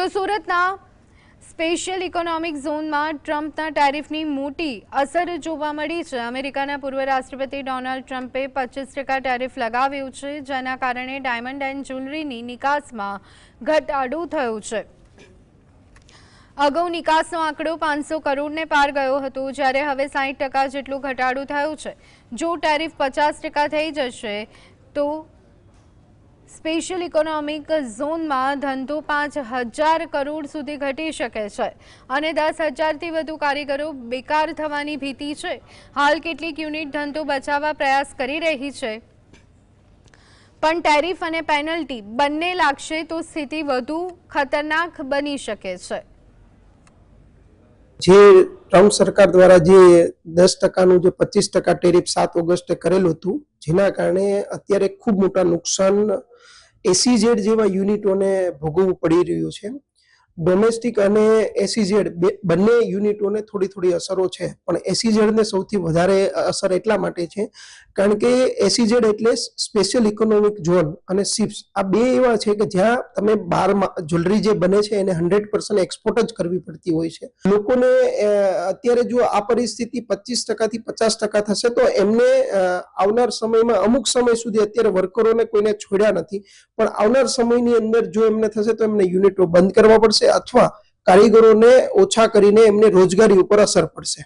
તો સુરતના special economic ઝોનમાં ટ્રમ્પના ટેરિફની મોટી અસર જોવા મળી છે। અમેરિકાના પૂર્વ રાષ્ટ્રપતિ ડોનાલ્ડ ટ્રમ્પે 25% ટેરિફ લગાવ્યું છે, જેના કારણે ડાયમંડ એન્ડ જ્વેલરીની નિકાસમાં ઘટાડો થયો છે। અગાઉ નિકાસનો આંકડો 500 કરોડને પાર ગયો હતો, જ્યારે હવે 60% જેટલો ઘટાડો થયો છે। જો ટેરિફ 50% થઈ જશે તો સ્પેશિયલ ઇકોનોમિક ઝોનમાં ધંધો 5000 કરોડ સુધી ઘટી શકે છે અને 10,000થી વધુ કારીગરો બેકાર થવાની ભીતિ છે। હાલ કેટલીક યુનિટ ધંધો બચાવવા પ્રયાસ કરી રહી છે, પણ ટેરિફ અને પેનલ્ટી બંને લાગશે તો સ્થિતિ વધુ ખતરનાક બની શકે છે। જે ટ્રમ્પ સરકાર દ્વારા જે 10%નું જે 25% ટેરિફ 7 ઓગસ્ટે કરેલું હતું, જેના કારણે અત્યારે ખૂબ મોટા નુકસાન એસીઝેડ જેવા યુનિટોને ભોગવવું પડી રહ્યું છે। ડોમેસ્ટિક અને એસીઝેડ બંને યુનિટોને થોડી થોડી અસરો છે, પણ એસીઝેડને સૌથી વધારે અસર એટલા માટે છે કારણ કે એસીઝેડ એટલે સ્પેશિયલ ઇકોનોમિક ઝોન અને શિપ્સ, આ બે એવા છે કે જ્યાં તમે બહારમાં જ્વેલરી જે બને છે એને 100% એક્સપોર્ટ જ કરવી પડતી હોય છે। લોકોને અત્યારે જો આ પરિસ્થિતિ 25%થી 50% થશે તો એમને આવનાર સમયમાં અમુક સમય સુધી, અત્યારે વર્કરોને કોઈને છોડ્યા નથી, પણ આવનાર સમયની અંદર જો એમને થશે તો એમને યુનિટો બંધ કરવા પડશે અથવા કારીગરોને ઓછા કરીને એમને રોજગારી ઉપર અસર પડશે।